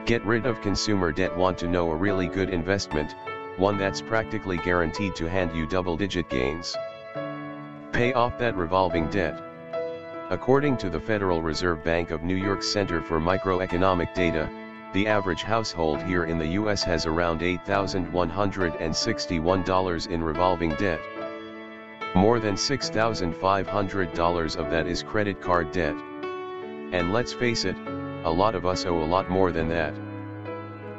Get rid of consumer debt. Want to know a really good investment, one that's practically guaranteed to hand you double-digit gains? Pay off that revolving debt. According to the Federal Reserve Bank of New York's Center for Microeconomic Data, the average household here in the U.S. has around $8,161 in revolving debt. More than $6,500 of that is credit card debt. And let's face it, a lot of us owe a lot more than that.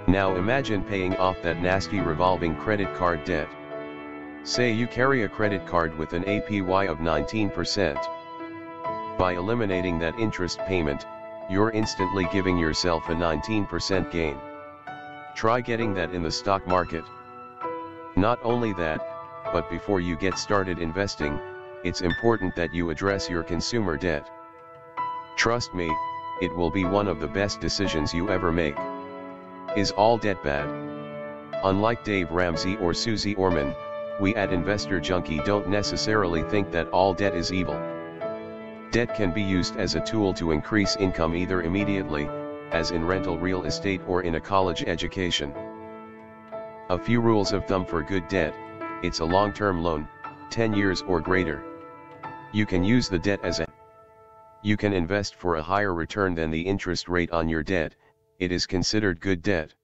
Now imagine paying off that nasty revolving credit card debt. Say you carry a credit card with an APY of 19%. By eliminating that interest payment, you're instantly giving yourself a 19% gain. Try getting that in the stock market. Not only that, but before you get started investing, it's important that you address your consumer debt. Trust me, it will be one of the best decisions you ever make. Is all debt bad? Unlike Dave Ramsey or Susie Orman, we at Investor Junkie don't necessarily think that all debt is evil. Debt can be used as a tool to increase income either immediately, as in rental real estate, or in a college education. A few rules of thumb for good debt: it's a long-term loan, 10 years or greater. You can use the debt as You can invest for a higher return than the interest rate on your debt. It is considered good debt.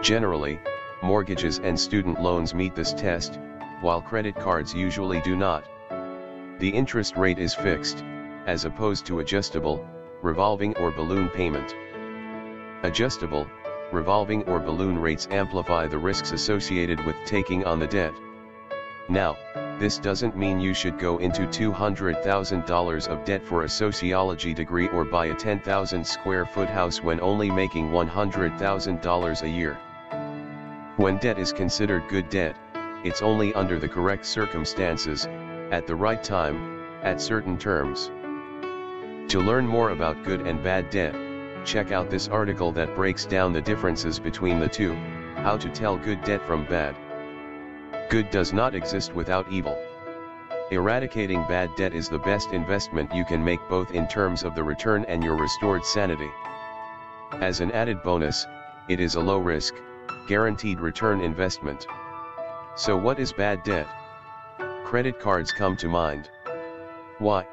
Generally, mortgages and student loans meet this test, while credit cards usually do not. The interest rate is fixed, as opposed to adjustable, revolving or balloon payment. Adjustable, revolving or balloon rates amplify the risks associated with taking on the debt. Now, this doesn't mean you should go into $200,000 of debt for a sociology degree or buy a 10,000 square foot house when only making $100,000 a year. When debt is considered good debt, it's only under the correct circumstances, at the right time, at certain terms. To learn more about good and bad debt, check out this article that breaks down the differences between the two: how to tell good debt from bad. Good does not exist without evil. Eradicating bad debt is the best investment you can make, both in terms of the return and your restored sanity. As an added bonus, it is a low-risk, guaranteed return investment. So what is bad debt? Credit cards come to mind. Why?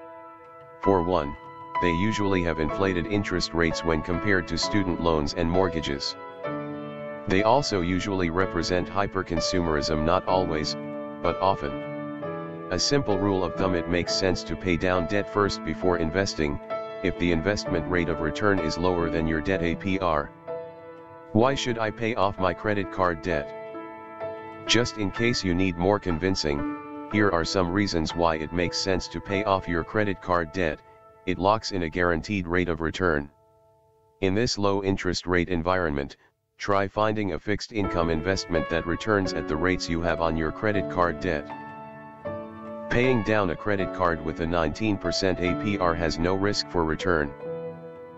For one, they usually have inflated interest rates when compared to student loans and mortgages. They also usually represent hyper-consumerism, not always, but often. A simple rule of thumb: it makes sense to pay down debt first before investing, if the investment rate of return is lower than your debt APR. Why should I pay off my credit card debt? Just in case you need more convincing, here are some reasons why it makes sense to pay off your credit card debt. It locks in a guaranteed rate of return. In this low interest rate environment, try finding a fixed income investment that returns at the rates you have on your credit card debt. Paying down a credit card with a 19% APR has no risk for return.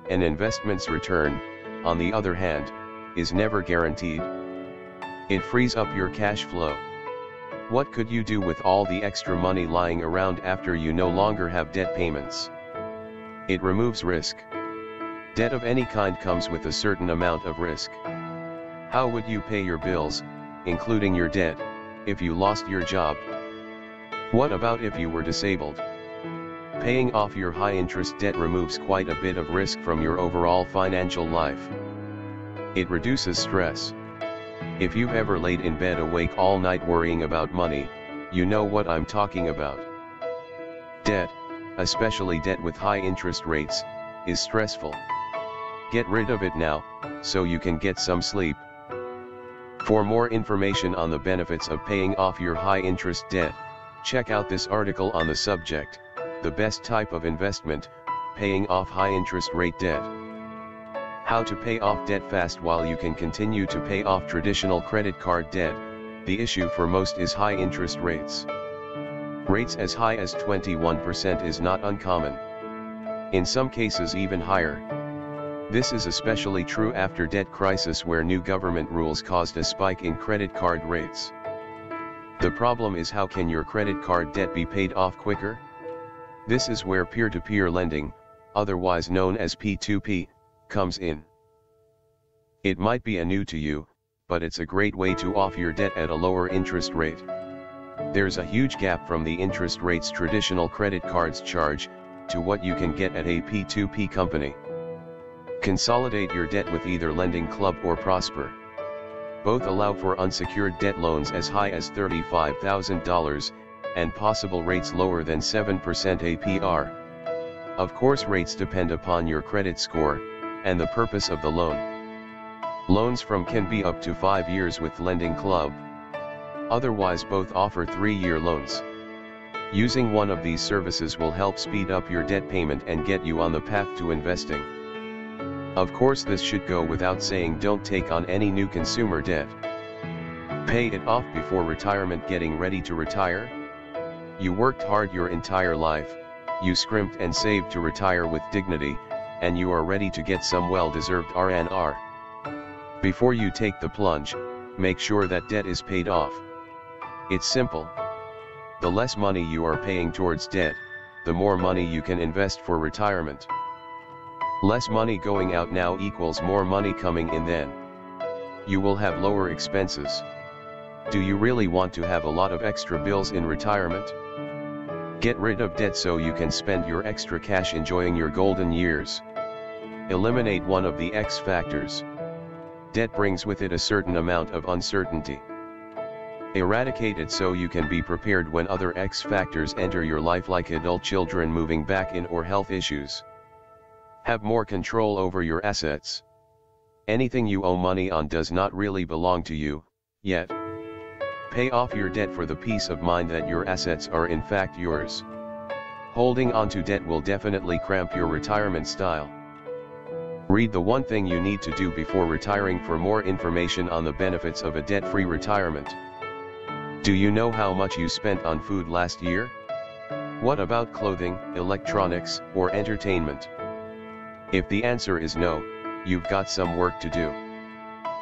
An investment's return, on the other hand, is never guaranteed. It frees up your cash flow. What could you do with all the extra money lying around after you no longer have debt payments? It removes risk. Debt of any kind comes with a certain amount of risk. How would you pay your bills, including your debt, if you lost your job? What about if you were disabled? Paying off your high-interest debt removes quite a bit of risk from your overall financial life. It reduces stress. If you've ever laid in bed awake all night worrying about money, you know what I'm talking about. Debt, especially debt with high interest rates, is stressful. Get rid of it now, so you can get some sleep. For more information on the benefits of paying off your high-interest debt, check out this article on the subject: the best type of investment, paying off high-interest rate debt. How to pay off debt fast while you can continue to pay off traditional credit card debt. The issue for most is high interest rates. Rates as high as 21% is not uncommon. In some cases even higher. This is especially true after debt crisis, where new government rules caused a spike in credit card rates. The problem is, how can your credit card debt be paid off quicker? This is where peer-to-peer lending, otherwise known as P2P, comes in. It might be a new to you, but it's a great way to off your debt at a lower interest rate. There's a huge gap from the interest rates traditional credit cards charge, to what you can get at a P2P company. Consolidate your debt with either Lending Club or Prosper. Both allow for unsecured debt loans as high as $35,000, and possible rates lower than 7% APR. Of course, rates depend upon your credit score, and the purpose of the loan. Loans from can be up to 5 years with Lending Club. Otherwise, both offer 3-year loans. Using one of these services will help speed up your debt payment and get you on the path to investing. Of course, this should go without saying, don't take on any new consumer debt. Pay it off before retirement. Getting ready to retire? You worked hard your entire life, you scrimped and saved to retire with dignity, and you are ready to get some well-deserved R&R. Before you take the plunge, make sure that debt is paid off. It's simple. The less money you are paying towards debt, the more money you can invest for retirement. Less money going out now equals more money coming in then. You will have lower expenses. Do you really want to have a lot of extra bills in retirement? Get rid of debt so you can spend your extra cash enjoying your golden years. Eliminate one of the X factors. Debt brings with it a certain amount of uncertainty. Eradicate it so you can be prepared when other X factors enter your life, like adult children moving back in or health issues. Have more control over your assets. Anything you owe money on does not really belong to you, yet. Pay off your debt for the peace of mind that your assets are in fact yours. Holding on to debt will definitely cramp your retirement style. Read The One Thing You Need to Do Before Retiring for more information on the benefits of a debt-free retirement. Do you know how much you spent on food last year? What about clothing, electronics, or entertainment? If the answer is no, you've got some work to do.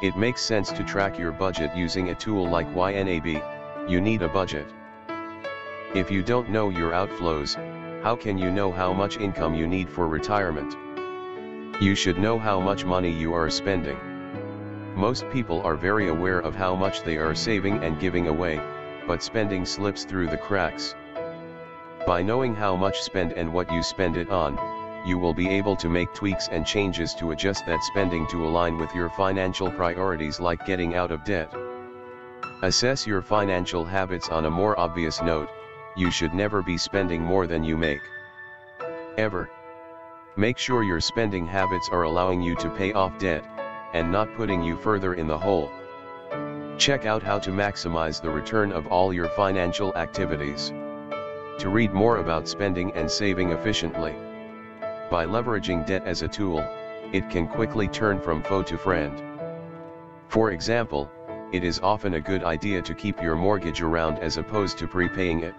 It makes sense to track your budget using a tool like YNAB. You need a budget. If you don't know your outflows, how can you know how much income you need for retirement? You should know how much money you are spending. Most people are very aware of how much they are saving and giving away, but spending slips through the cracks. By knowing how much spend and what you spend it on, you will be able to make tweaks and changes to adjust that spending to align with your financial priorities, like getting out of debt. Assess your financial habits on a more obvious note. You should never be spending more than you make. Ever. Make sure your spending habits are allowing you to pay off debt, and not putting you further in the hole. Check out how to maximize the return of all your financial activities. To read more about spending and saving efficiently. By leveraging debt as a tool, it can quickly turn from foe to friend. For example, it is often a good idea to keep your mortgage around as opposed to prepaying it.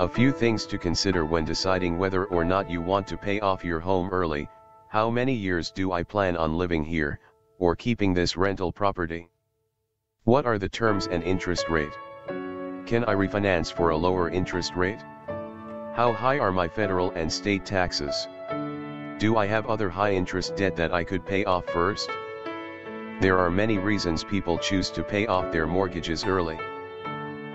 A few things to consider when deciding whether or not you want to pay off your home early. How many years do I plan on living here, or keeping this rental property? What are the terms and interest rate? Can I refinance for a lower interest rate? How high are my federal and state taxes? Do I have other high-interest debt that I could pay off first? There are many reasons people choose to pay off their mortgages early.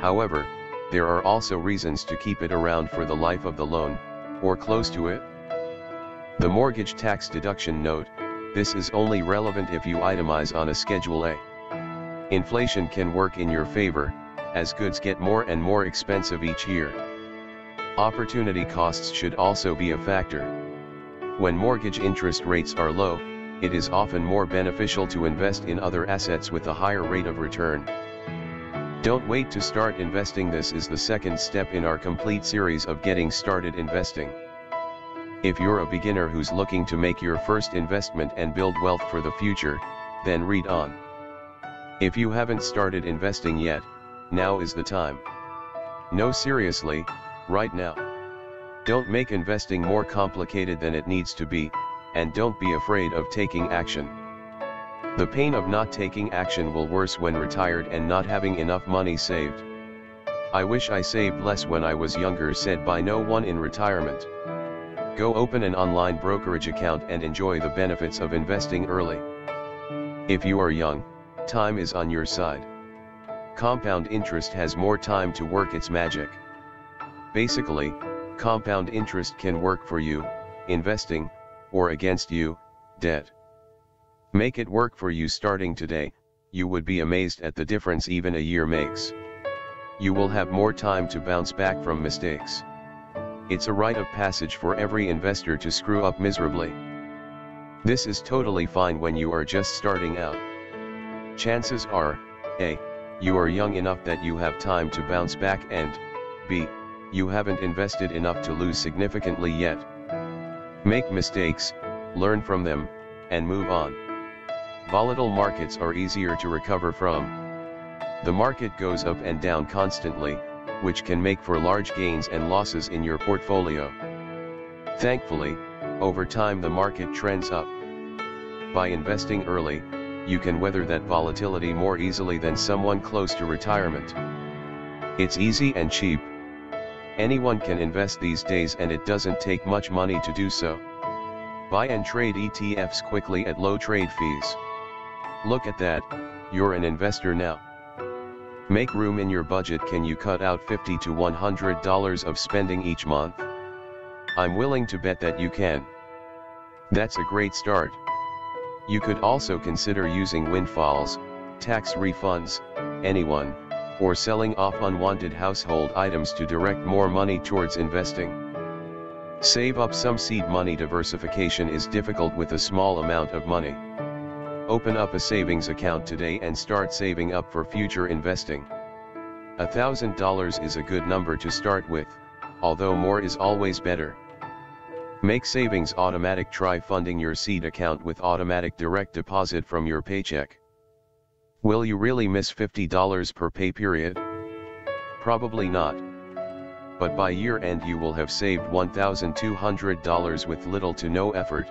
However, there are also reasons to keep it around for the life of the loan, or close to it. The mortgage tax deduction note: this is only relevant if you itemize on a Schedule A. Inflation can work in your favor, as goods get more and more expensive each year. Opportunity costs should also be a factor. When mortgage interest rates are low, it is often more beneficial to invest in other assets with a higher rate of return. Don't wait to start investing. This is the second step in our complete series of Getting Started Investing. If you're a beginner who's looking to make your first investment and build wealth for the future, then read on. If you haven't started investing yet, now is the time. No, seriously, right now. Don't make investing more complicated than it needs to be, and don't be afraid of taking action. The pain of not taking action will worse when retired and not having enough money saved. I wish I saved less when I was younger, said by no one in retirement. Go open an online brokerage account and enjoy the benefits of investing early. If you are young, time is on your side. Compound interest has more time to work its magic. Basically, compound interest can work for you, investing, or against you, debt. Make it work for you starting today. You would be amazed at the difference even a year makes. You will have more time to bounce back from mistakes. It's a rite of passage for every investor to screw up miserably. This is totally fine when you are just starting out. Chances are, A, you are young enough that you have time to bounce back, and B, you haven't invested enough to lose significantly yet. Make mistakes, learn from them, and move on. Volatile markets are easier to recover from. The market goes up and down constantly, which can make for large gains and losses in your portfolio. Thankfully, over time the market trends up. By investing early, you can weather that volatility more easily than someone close to retirement. It's easy and cheap. Anyone can invest these days, and it doesn't take much money to do so. Buy and trade ETFs quickly at low trade fees. Look at that, you're an investor now. Make room in your budget. Can you cut out $50 to $100 of spending each month? I'm willing to bet that you can. That's a great start. You could also consider using windfalls, tax refunds, anyone, or selling off unwanted household items to direct more money towards investing. Save up some seed money. Diversification is difficult with a small amount of money. Open up a savings account today and start saving up for future investing. $1,000 is a good number to start with, although more is always better. Make savings automatic. Try funding your seed account with automatic direct deposit from your paycheck. Will you really miss $50 per pay period? Probably not. But by year end you will have saved $1,200 with little to no effort.